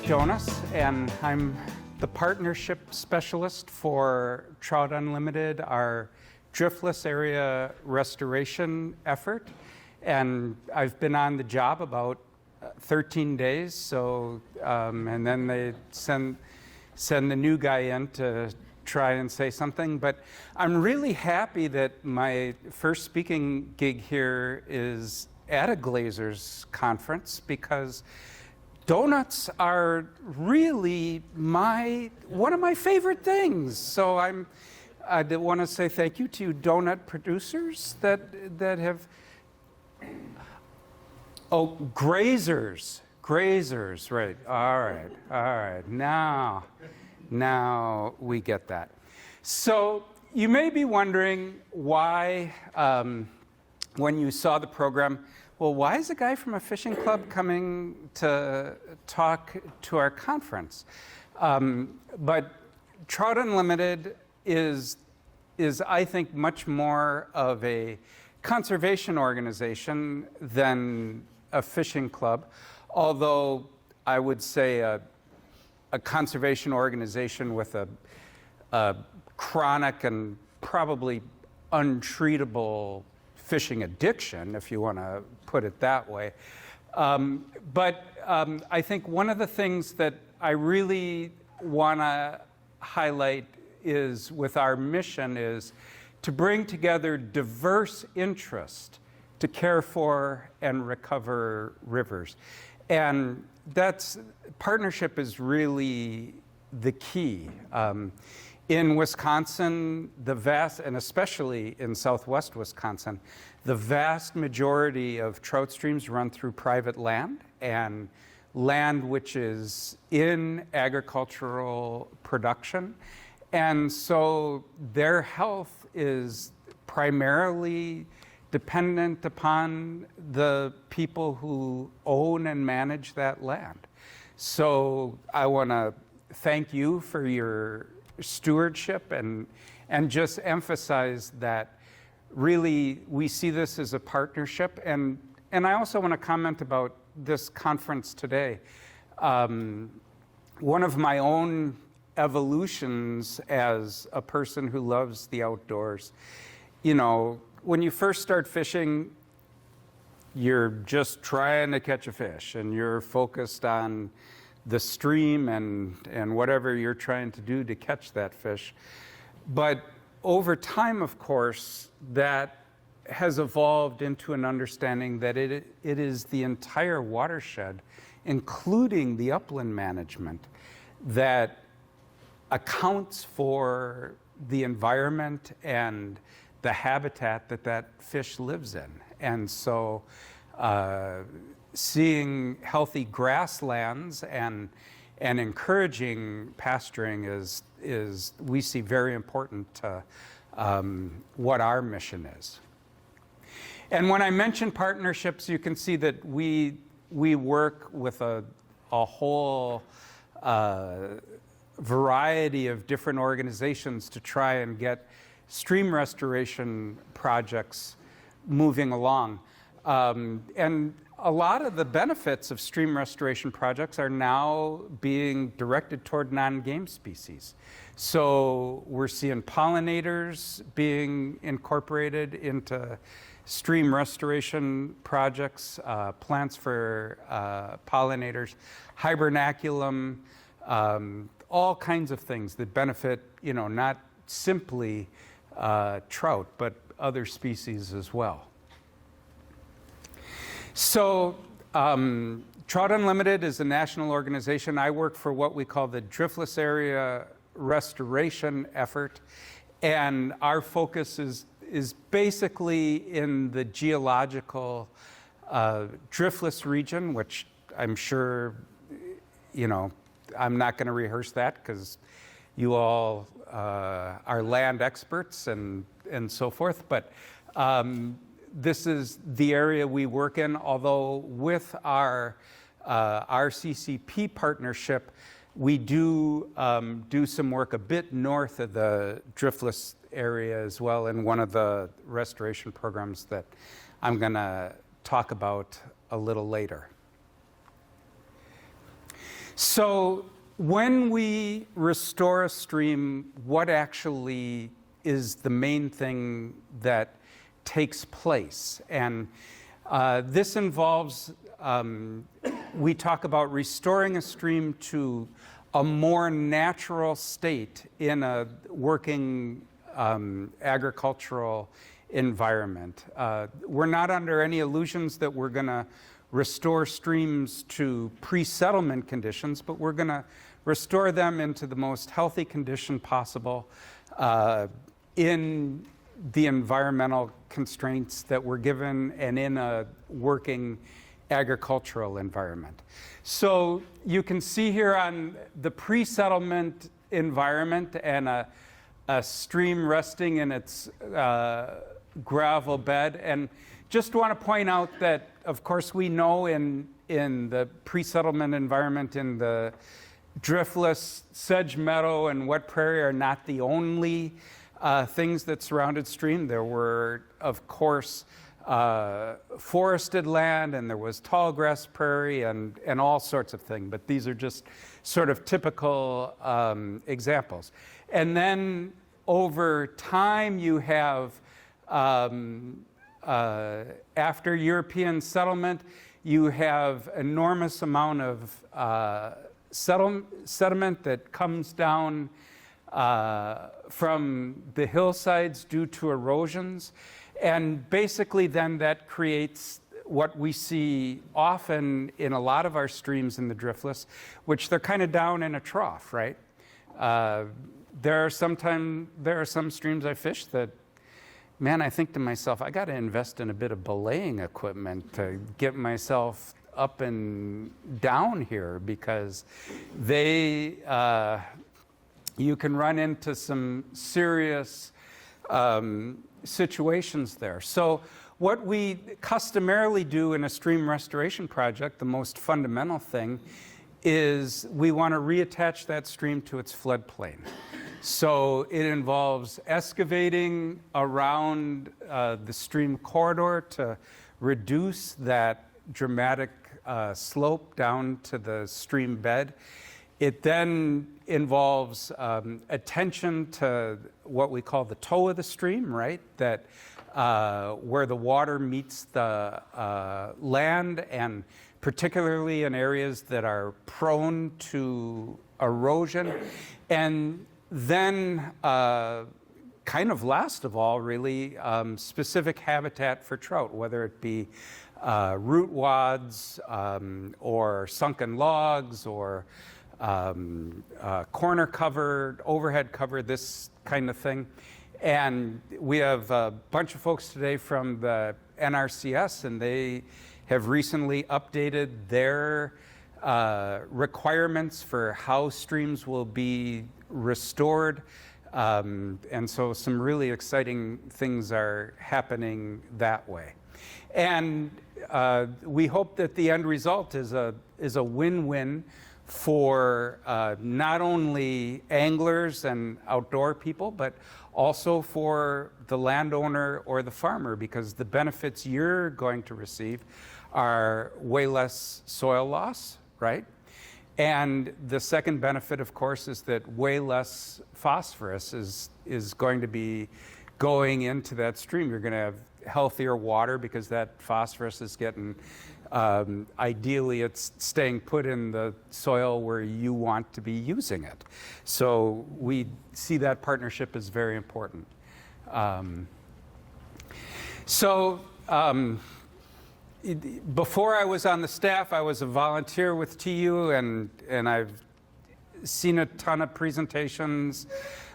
Jonas, and I'm the partnership specialist for Trout Unlimited, our driftless area restoration effort. And I've been on the job about 13 days, so and then they send the new guy in to try and say something. But I'm really happy that my first speaking gig here is at a Glazers conference, because donuts are really one of my favorite things. So I want to say thank you to donut producers that have. Oh, grazers, right? All right. Now we get that. So you may be wondering why, when you saw the program, well, why is a guy from a fishing club coming to talk to our conference? But Trout Unlimited is, I think, much more of a conservation organization than a fishing club, although I would say a conservation organization with a chronic and probably untreatable fishing addiction, if you want to put it that way. But I think one of the things that I really want to highlight is, with our mission, is to bring together diverse interest to care for and recover rivers. And partnership is really the key. In Wisconsin, and especially in southwest Wisconsin, the vast majority of trout streams run through private land, and land which is in agricultural production. And so their health is primarily dependent upon the people who own and manage that land. So I want to thank you for your stewardship and just emphasize that really we see this as a partnership. And I also want to comment about this conference today. One of my own evolutions as a person who loves the outdoors, when you first start fishing, you're just trying to catch a fish, and you're focused on the stream and whatever you're trying to do to catch that fish. But over time, of course, that has evolved into an understanding that it is the entire watershed, including the upland management, that accounts for the environment and the habitat that fish lives in. And so seeing healthy grasslands and encouraging pasturing is we see very important to what our mission is. And when I mention partnerships, you can see that we work with a whole variety of different organizations to try and get stream restoration projects moving along. And a lot of the benefits of stream restoration projects are now being directed toward non-game species. So we're seeing pollinators being incorporated into stream restoration projects, plants for pollinators, hibernaculum, all kinds of things that benefit, not simply trout, but other species as well. So Trout Unlimited is a national organization. I work for what we call the Driftless Area Restoration Effort, and our focus is basically in the geological driftless region, which I'm sure, I'm not going to rehearse that because you all are land experts and so forth, but this is the area we work in, although with our RCCP partnership, we do some work a bit north of the driftless area as well in one of the restoration programs that I'm going to talk about a little later. So when we restore a stream, what actually is the main thing that takes place? And this involves, we talk about restoring a stream to a more natural state in a working agricultural environment. We're not under any illusions that we're going to restore streams to pre-settlement conditions, but we're going to restore them into the most healthy condition possible in the environmental constraints that we're given and in a working agricultural environment. So you can see here on the pre-settlement environment and a stream resting in its gravel bed. And just want to point out that, of course, we know in the pre-settlement environment, in the driftless sedge meadow and wet prairie are not the only things that surrounded stream. There were, of course, forested land, and there was tall grass prairie and all sorts of things. But these are just sort of typical examples. And then over time, you have, after European settlement, you have enormous amount of sediment that comes down from the hillsides due to erosions. And basically then that creates what we see often in a lot of our streams in the driftless, which they're kind of down in a trough, right? There are some streams I fish that, man, I think to myself, I got to invest in a bit of belaying equipment to get myself up and down here, because they, you can run into some serious situations there. So what we customarily do in a stream restoration project, the most fundamental thing, is we want to reattach that stream to its floodplain. So it involves excavating around the stream corridor to reduce that dramatic slope down to the stream bed. It then involves attention to what we call the toe of the stream, right? That where the water meets the land, and particularly in areas that are prone to erosion. And then, kind of last of all, really, specific habitat for trout, whether it be root wads or sunken logs or corner cover, overhead cover, this kind of thing. And we have a bunch of folks today from the NRCS, and they have recently updated their requirements for how streams will be restored. And so some really exciting things are happening that way. And we hope that the end result is a win-win for not only anglers and outdoor people, but also for the landowner or the farmer, because the benefits you're going to receive are way less soil loss, right? And the second benefit, of course, is that way less phosphorus is going to be going into that stream. You're going to have healthier water because that phosphorus is getting, ideally it's staying put in the soil where you want to be using it. So we see that partnership as very important. Before I was on the staff, I was a volunteer with TU, and I've seen a ton of presentations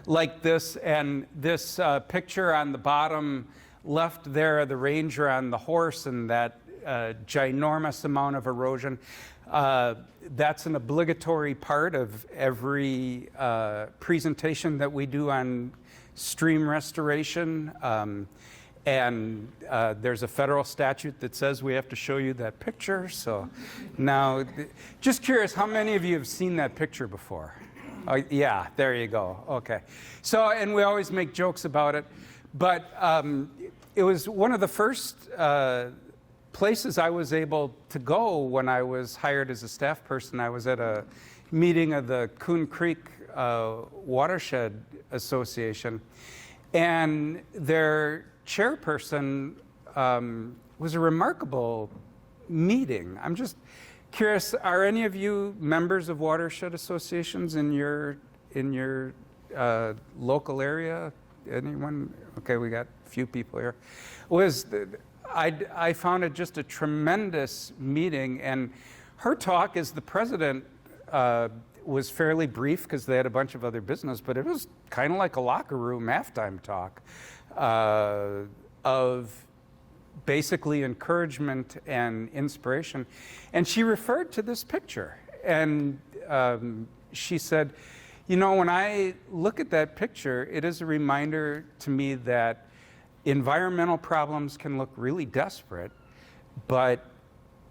like this. And this picture on the bottom left there, the ranger on the horse and that ginormous amount of erosion, that's an obligatory part of every presentation that we do on stream restoration. And there's a federal statute that says we have to show you that picture. So now, just curious, how many of you have seen that picture before? Yeah, there you go. Okay. So, and we always make jokes about it, but it was one of the first places I was able to go when I was hired as a staff person, I was at a meeting of the Coon Creek Watershed Association, and their chairperson was a remarkable meeting. I'm just curious, are any of you members of watershed associations in your local area? Anyone? Okay, we got a few people here. I found it just a tremendous meeting, and her talk as the president was fairly brief because they had a bunch of other business, but it was kind of like a locker room halftime talk of basically encouragement and inspiration. And she referred to this picture, and she said, you know, when I look at that picture, it is a reminder to me that environmental problems can look really desperate, but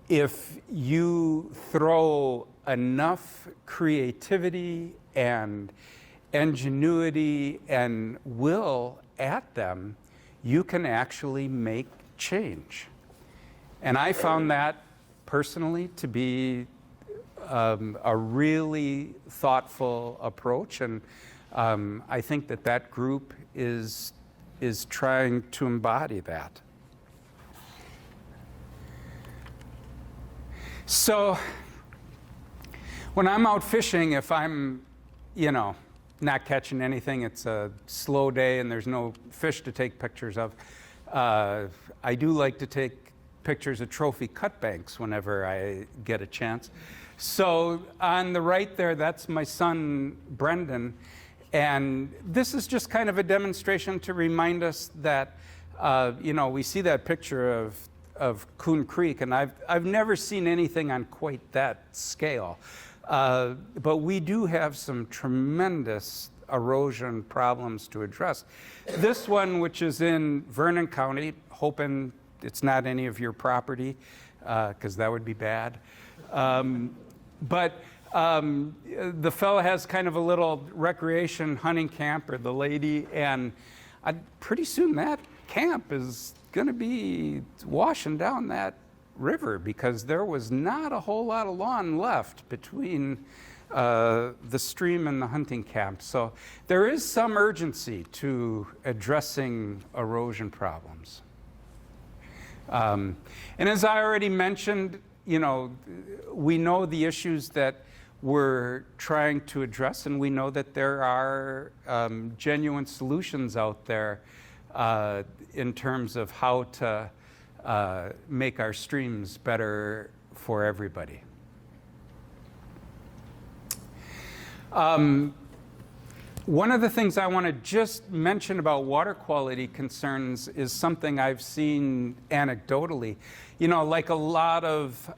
if you throw enough creativity and ingenuity and will at them, you can actually make change. And I found that personally to be a really thoughtful approach, and I think that group is trying to embody that. So when I'm out fishing, if I'm, not catching anything, it's a slow day and there's no fish to take pictures of, I do like to take pictures of trophy cut banks whenever I get a chance. So on the right there, that's my son, Brendan. And this is just kind of a demonstration to remind us that, we see that picture of Coon Creek, and I've never seen anything on quite that scale. But we do have some tremendous erosion problems to address. This one, which is in Vernon County, hoping it's not any of your property, because that would be bad. But the fellow has kind of a little recreation hunting camp, or the lady, and pretty soon that camp is going to be washing down that river because there was not a whole lot of lawn left between the stream and the hunting camp. So there is some urgency to addressing erosion problems. And as I already mentioned, we know the issues that we're trying to address, and we know that there are genuine solutions out there in terms of how to make our streams better for everybody. One of the things I want to just mention about water quality concerns is something I've seen anecdotally. Like a lot of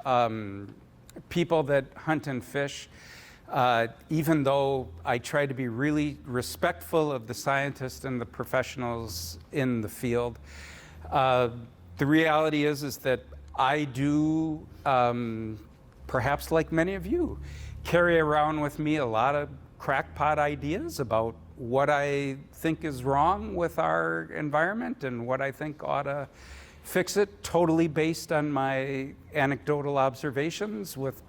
people that hunt and fish, even though I try to be really respectful of the scientists and the professionals in the field, the reality is that I do, perhaps like many of you, carry around with me a lot of crackpot ideas about what I think is wrong with our environment and what I think ought to fix it, totally based on my anecdotal observations with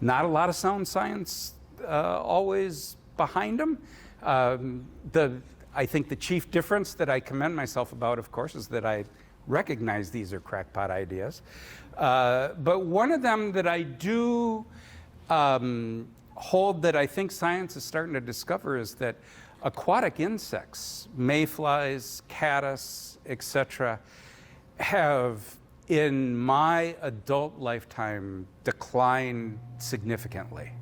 not a lot of sound science always behind them. I think the chief difference that I commend myself about, of course, is that I recognize these are crackpot ideas. But one of them that I do hold that I think science is starting to discover is that aquatic insects, mayflies, caddis, etc., have in my adult lifetime declined significantly.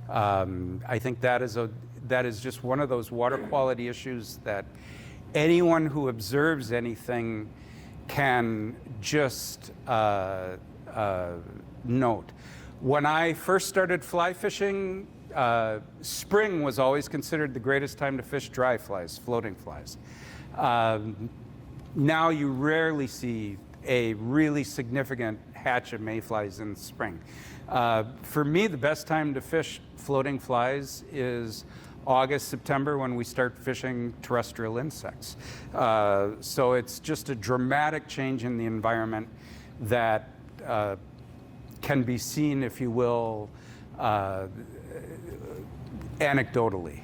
I think that is just one of those water quality issues that anyone who observes anything can just note. When I first started fly fishing, spring was always considered the greatest time to fish dry flies, floating flies. Now you rarely see a really significant hatch of mayflies in spring. For me, the best time to fish floating flies is August, September, when we start fishing terrestrial insects. So it's just a dramatic change in the environment that can be seen, if you will, anecdotally.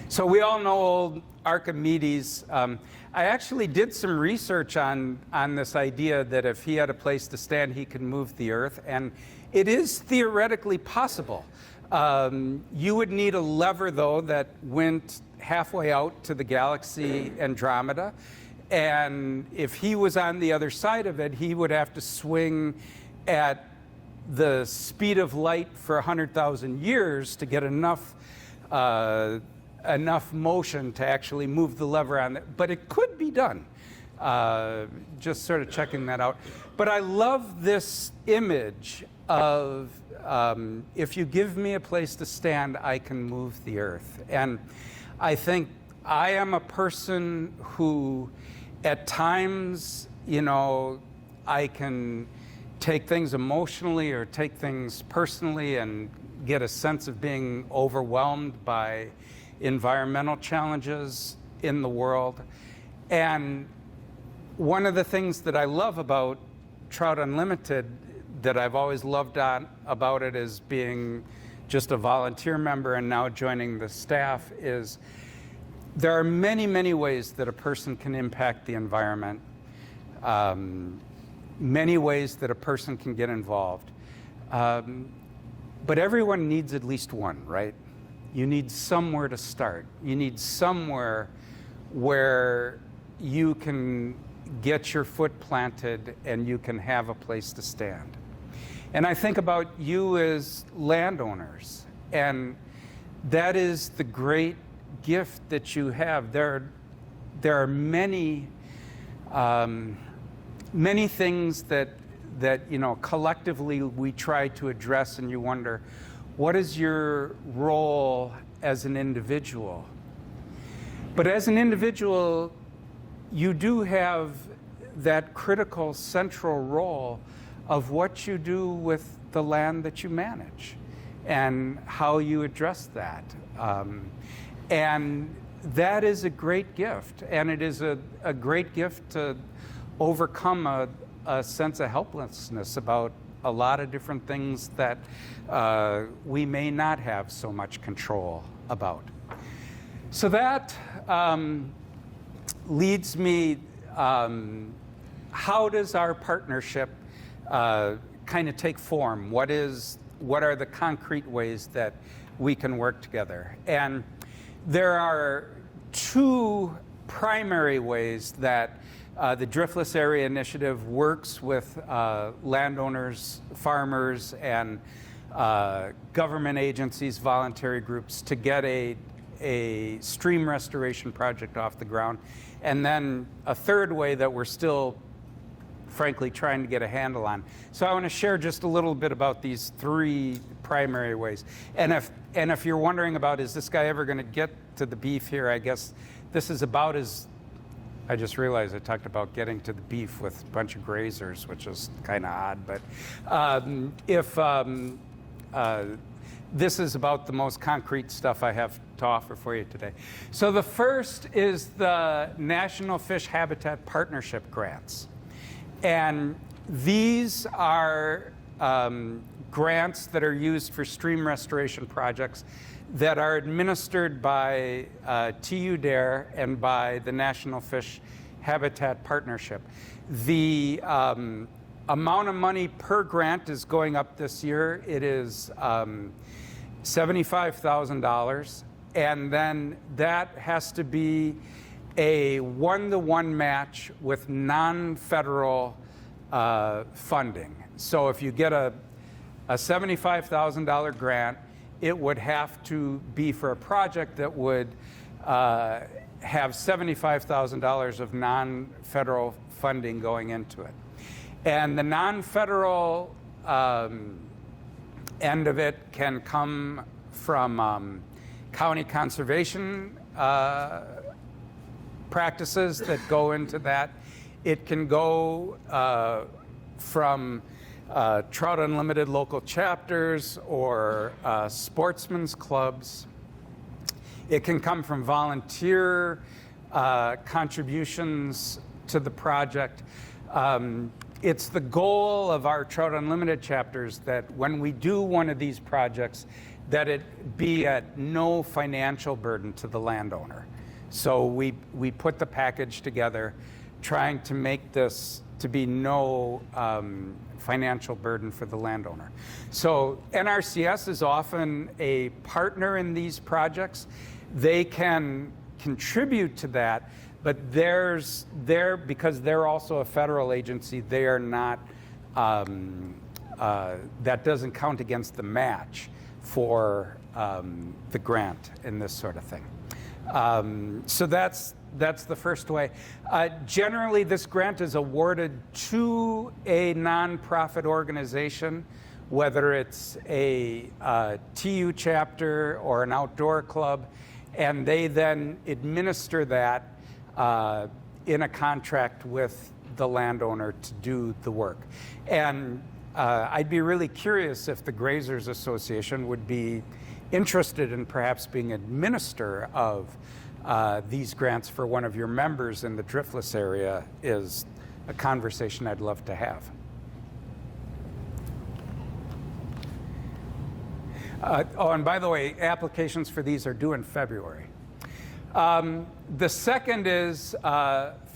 So we all know old Archimedes. I actually did some research on this idea that if he had a place to stand, he could move the Earth, and it is theoretically possible. You would need a lever, though, that went halfway out to the galaxy Andromeda, and if he was on the other side of it, he would have to swing at the speed of light for 100,000 years to get enough motion to actually move the lever on it. But it could be done. Just sort of checking that out. But I love this image of if you give me a place to stand, I can move the Earth. And I think I am a person who, at times, I can take things emotionally or take things personally and get a sense of being overwhelmed by environmental challenges in the world. And one of the things that I love about Trout Unlimited, that I've always loved about it as being just a volunteer member and now joining the staff, is there are many, many ways that a person can impact the environment, many ways that a person can get involved. But everyone needs at least one, right? You need somewhere to start. You need somewhere where you can get your foot planted and you can have a place to stand. And I think about you as landowners, and that is the great gift that you have. There are many things that collectively we try to address, and you wonder, what is your role as an individual? But as an individual, you do have that critical central role of what you do with the land that you manage and how you address that. And that is a great gift, and it is a great gift to overcome a sense of helplessness about a lot of different things that we may not have so much control about. So that leads me, how does our partnership kind of take form? What are the concrete ways that we can work together? And there are two primary ways that the Driftless Area Initiative works with landowners, farmers, and government agencies, voluntary groups to get a stream restoration project off the ground. And then a third way that we're still, frankly, trying to get a handle on. So I want to share just a little bit about these three primary ways. And if you're wondering about, is this guy ever going to get to the beef here, I guess this is about as, I just realized I talked about getting to the beef with a bunch of grazers, which is kind of odd, but this is about the most concrete stuff I have to offer for you today. So the first is the National Fish Habitat Partnership grants. And these are grants that are used for stream restoration projects that are administered by TU Dare and by the National Fish Habitat Partnership. The amount of money per grant is going up this year. It is $75,000, and then that has to be a one-to-one match with non-federal funding. So if you get a $75,000 grant, it would have to be for a project that would have $75,000 of non-federal funding going into it. And the non-federal end of it can come from county conservation practices that go into that. It can go from Trout Unlimited local chapters or sportsmen's clubs. It can come from volunteer contributions to the project. It's the goal of our Trout Unlimited chapters that when we do one of these projects, that it be at no financial burden to the landowner. So we put the package together trying to make this to be no financial burden for the landowner. So NRCS is often a partner in these projects. They can contribute to that, but because they're also a federal agency, they are not, that doesn't count against the match for the grant and this sort of thing. So that's the first way. Generally, this grant is awarded to a nonprofit organization, whether it's a TU chapter or an outdoor club, and they then administer that in a contract with the landowner to do the work. And I'd be really curious if the Grazers Association would be interested in perhaps being administrator of these grants for one of your members in the driftless area. Is a conversation I'd love to have. Oh, and by the way, applications for these are due in February. The second is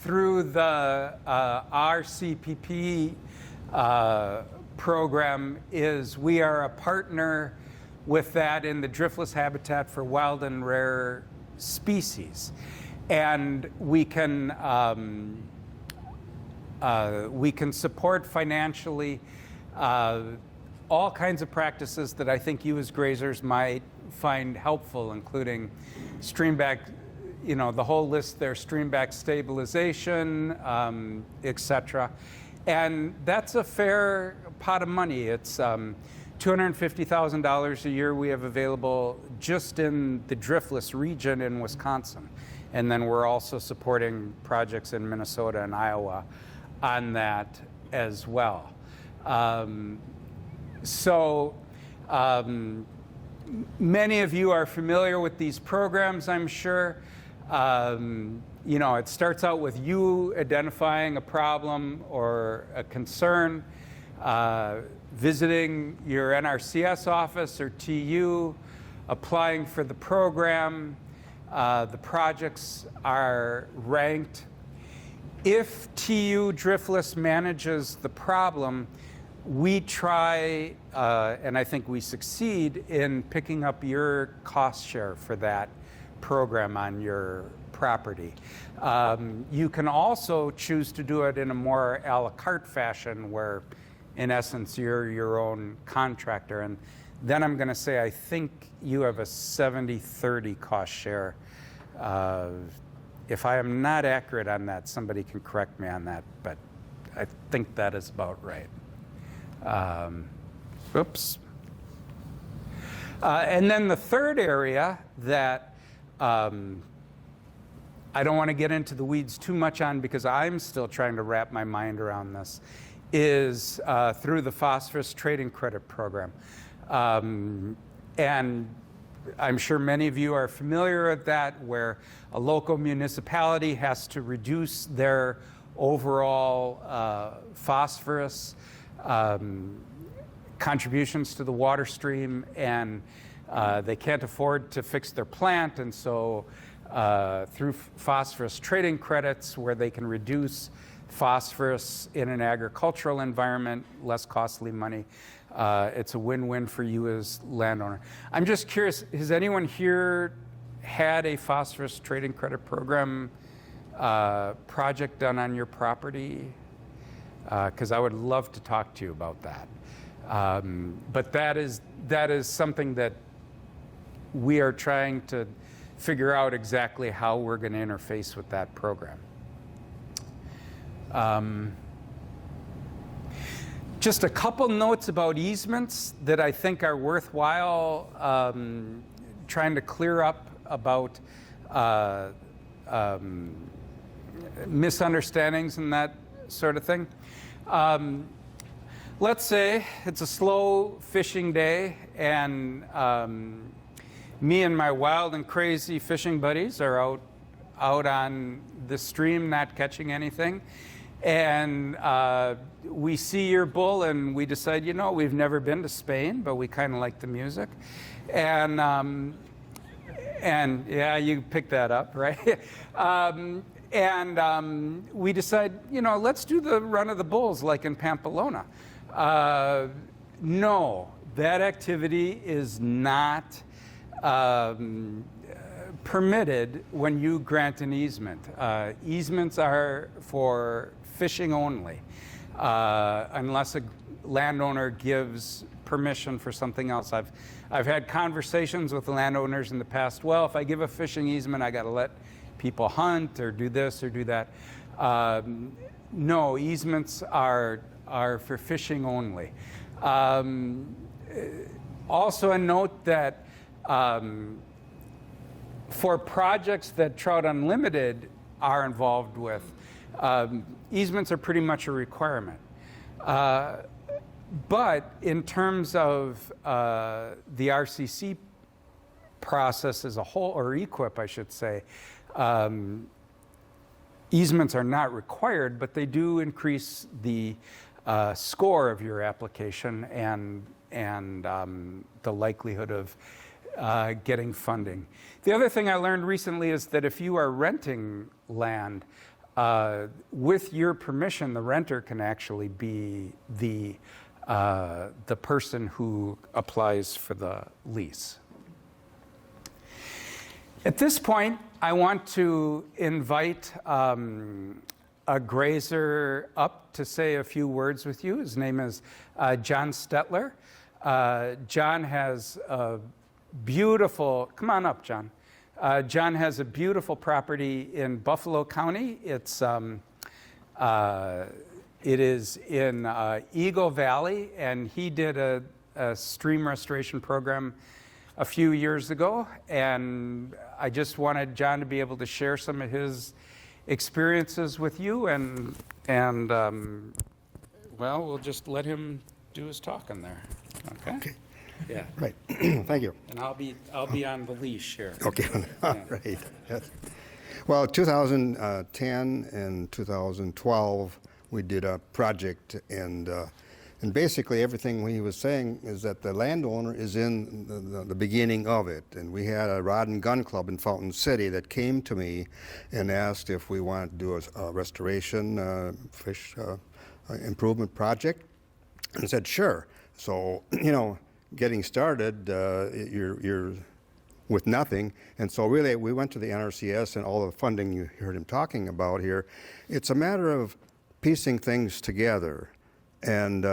through the RCPP program. Is we are a partner with that in the driftless habitat for wild and rare species, and we can support financially all kinds of practices that I think you as grazers might find helpful, including streamback, the whole list there, streamback stabilization, etc. And that's a fair pot of money. It's $250,000 a year we have available just in the driftless region in Wisconsin. And then we're also supporting projects in Minnesota and Iowa on that as well. Many of you are familiar with these programs, I'm sure. It starts out with you identifying a problem or a concern, visiting your NRCS office or TU, applying for the program. The projects are ranked. If TU Driftless manages the problem, we try, and I think we succeed in picking up your cost share for that program on your property. You can also choose to do it in a more a la carte fashion where, in essence, you're your own contractor. And then I'm going to say I think you have a 70-30 cost share. If I am not accurate on that, somebody can correct me on that, but I think that is about right. Oops. And then the third area that I don't want to get into the weeds too much on because I'm still trying to wrap my mind around this, is through the phosphorus trading credit program. And I'm sure many of you are familiar with that, where a local municipality has to reduce their overall phosphorus contributions to the water stream, and they can't afford to fix their plant, and so through phosphorus trading credits, where they can reduce phosphorus in an agricultural environment, less costly money, it's a win-win for you as landowner. I'm just curious, has anyone here had a phosphorus trading credit program project done on your property? Because I would love to talk to you about that. But that is something that we are trying to figure out exactly how we're going to interface with that program. Just a couple notes about easements that I think are worthwhile trying to clear up about misunderstandings and that sort of thing. Let's say it's a slow fishing day, and me and my wild and crazy fishing buddies are out out on the stream not catching anything. And we see your bull and we decide, you know, we've never been to Spain, but we kind of like the music. And yeah, you picked that up, right? We decide, you know, let's do the run of the bulls like in Pamplona. No, that activity is not permitted when you grant an easement. Easements are for fishing only, unless a landowner gives permission for something else. I've had conversations with landowners in the past. Well, if I give a fishing easement, I got to let people hunt or do this or do that. No, easements are for fishing only. Also a note that for projects that Trout Unlimited are involved with, easements are pretty much a requirement. But in terms of the RCC process as a whole, or EQIP, I should say, easements are not required, but they do increase the score of your application and the likelihood of getting funding. The other thing I learned recently is that if you are renting land, with your permission, the renter can actually be the person who applies for the lease. At this point, I want to invite a grazer up to say a few words with you. His name is John Stetler. John has a beautiful, come on up, John. John has a beautiful property in Buffalo County. It is in Eagle Valley, and he did a stream restoration program a few years ago, and I just wanted John to be able to share some of his experiences with you, and well, we'll just let him do his talking there. Okay? Yeah. Right. Thank you. And I'll be on the leash here. Okay. All right. Yes. Well, 2010 and 2012, we did a project, and basically everything he was saying is that the landowner is in the beginning of it. And we had a rod and gun club in Fountain City that came to me and asked if we wanted to do a restoration fish improvement project, and I said sure. So, you know, getting started, you're with nothing. And so really we went to the NRCS and all the funding you heard him talking about here. It's a matter of piecing things together. And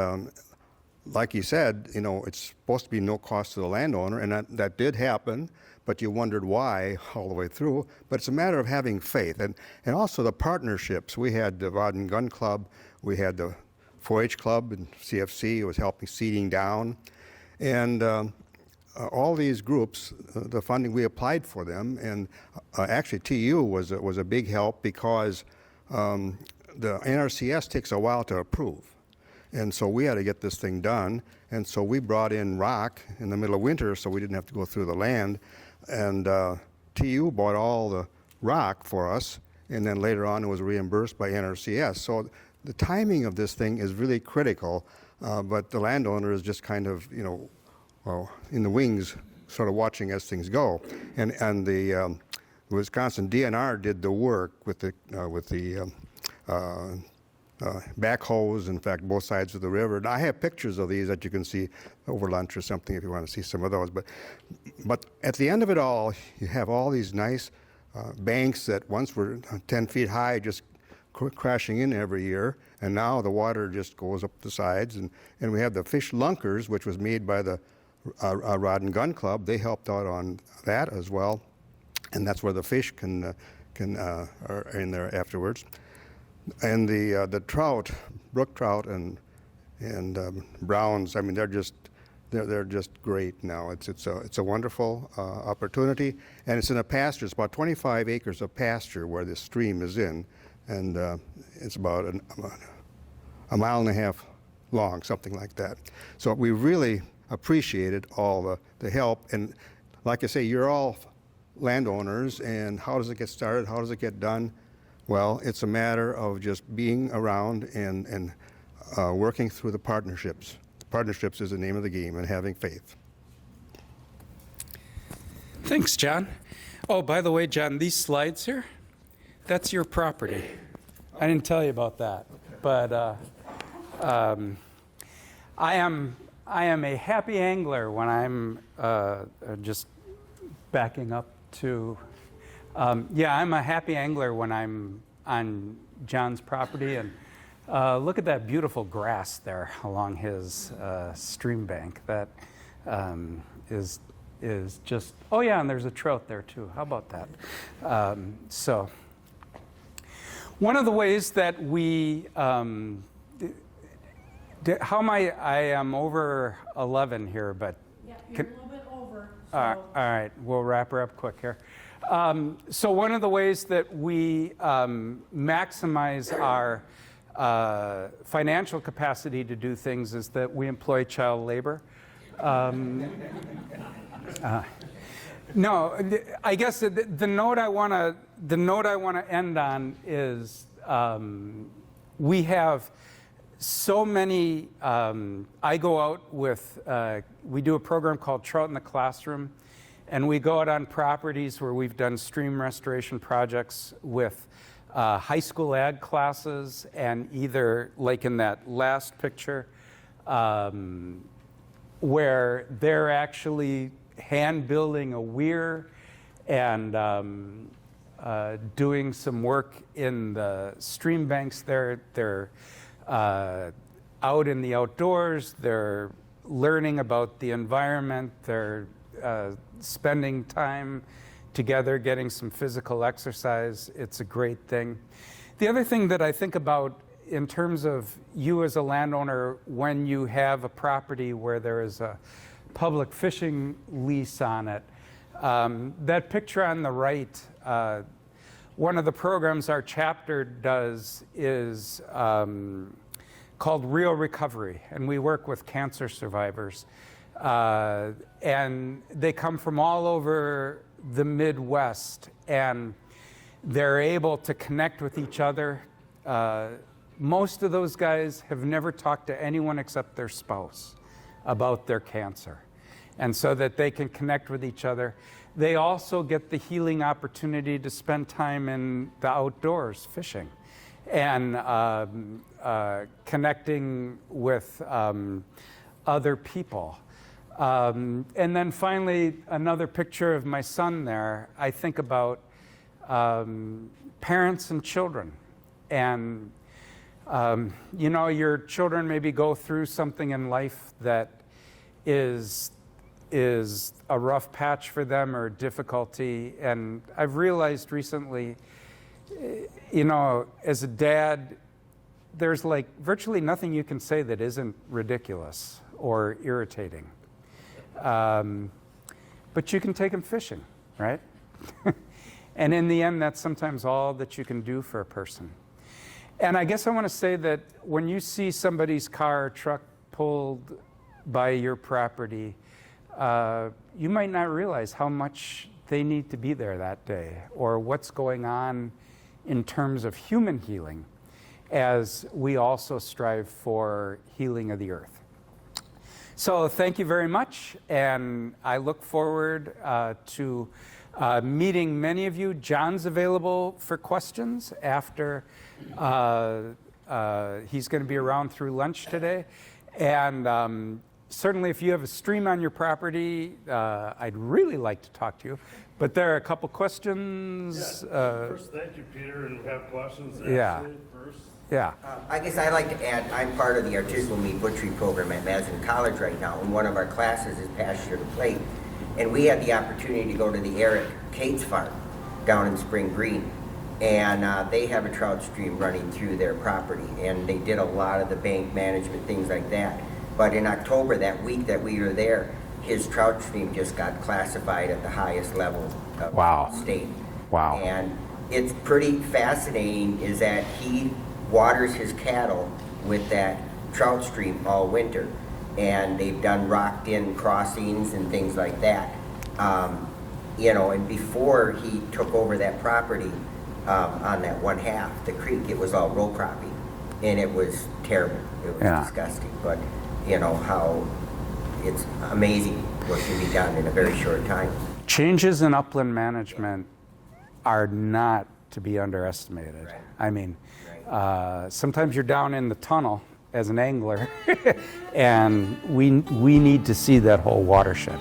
like you said, you know, it's supposed to be no cost to the landowner, and that did happen, but you wondered why all the way through. But it's a matter of having faith. And also the partnerships. We had the Rod and Gun Club, we had the 4-H Club and CFC was helping seeding down. And all these groups, the funding, we applied for them, and actually TU was a big help because the NRCS takes a while to approve. And so we had to get this thing done, and so we brought in rock in the middle of winter so we didn't have to go through the land, and TU bought all the rock for us, and then later on it was reimbursed by NRCS. So the timing of this thing is really critical, but the landowner is just kind of, you know, well, in the wings, sort of watching as things go. And the Wisconsin DNR did the work with the backhoes, in fact, both sides of the river. And I have pictures of these that you can see over lunch or something if you want to see some of those. But at the end of it all, you have all these nice banks that once were 10 feet high, just crashing in every year, and now the water just goes up the sides. And we have the fish lunkers, which was made by the Rod and Gun Club. They helped out on that as well, and that's where the fish are in there afterwards. And the trout, brook trout and browns, I mean, they're just great now. It's a wonderful opportunity, and it's in a pasture. It's about 25 acres of pasture where this stream is in, and it's about a mile and a half long, something like that. So we really appreciated all the help, and like I say, you're all landowners. And how does it get started? How does it get done? Well, it's a matter of just being around and working through the partnerships. Partnerships is the name of the game, and having faith. Thanks, John. Oh, by the way, John, these slides here, that's your property. I didn't tell you about that, but I am a happy angler when I'm just backing up to. Yeah, I'm a happy angler when I'm on John's property, and look at that beautiful grass there along his stream bank. That is just. Oh yeah, and there's a trout there too. How about that? So. One of the ways that we, how am I am over 11 here, but. Yeah, you're a little bit over. So. All right, we'll wrap her up quick here. So one of the ways that we maximize our financial capacity to do things is that we employ child labor. No, I guess the note I want to end on is we have so many. I go out with. We do a program called Trout in the Classroom, and we go out on properties where we've done stream restoration projects with high school ag classes, and either like in that last picture, where they're actually hand building a weir and doing some work in the stream banks there. They're out in the outdoors. They're learning about the environment. They're spending time together, getting some physical exercise. It's a great thing. The other thing that I think about in terms of you as a landowner, when you have a property where there is a public fishing lease on it. That picture on the right, one of the programs our chapter does is called Real Recovery, and we work with cancer survivors. And they come from all over the Midwest, and they're able to connect with each other. Most of those guys have never talked to anyone except their spouse about their cancer, and so that they can connect with each other. They also get the healing opportunity to spend time in the outdoors fishing and connecting with other people. And then finally, another picture of my son there. I think about parents and children. And you know, your children maybe go through something in life that is a rough patch for them or difficulty. And I've realized recently, you know, as a dad, there's like virtually nothing you can say that isn't ridiculous or irritating. But you can take them fishing, right? And in the end, that's sometimes all that you can do for a person. And I guess I want to say that when you see somebody's car or truck pulled by your property, you might not realize how much they need to be there that day or what's going on in terms of human healing as we also strive for healing of the earth. So thank you very much, and I look forward to meeting many of you. John's available for questions after he's going to be around through lunch today. And certainly if you have a stream on your property, I'd really like to talk to you. But there are a couple questions. First, thank you, Peter, and we have questions. Yeah. First. Yeah. I guess I'd like to add, I'm part of the artisanal meat butchery program at Madison College right now, and one of our classes is Pasture to Plate. And we had the opportunity to go to the Eric Cates farm down in Spring Green. And they have a trout stream running through their property, and they did a lot of the bank management, things like that. But in October, that week that we were there, his trout stream just got classified at the highest level of the state. Wow. And it's pretty fascinating is that he waters his cattle with that trout stream all winter. And they've done rocked-in crossings and things like that. you know, and before he took over that property, on that one half, the creek, it was all row cropping, and it was terrible. It was Yeah. disgusting. But you know how it's amazing what can be done in a very short time. Changes in upland management are not to be underestimated. Right. I mean, Right. sometimes you're down in the tunnel as an angler, and we need to see that whole watershed.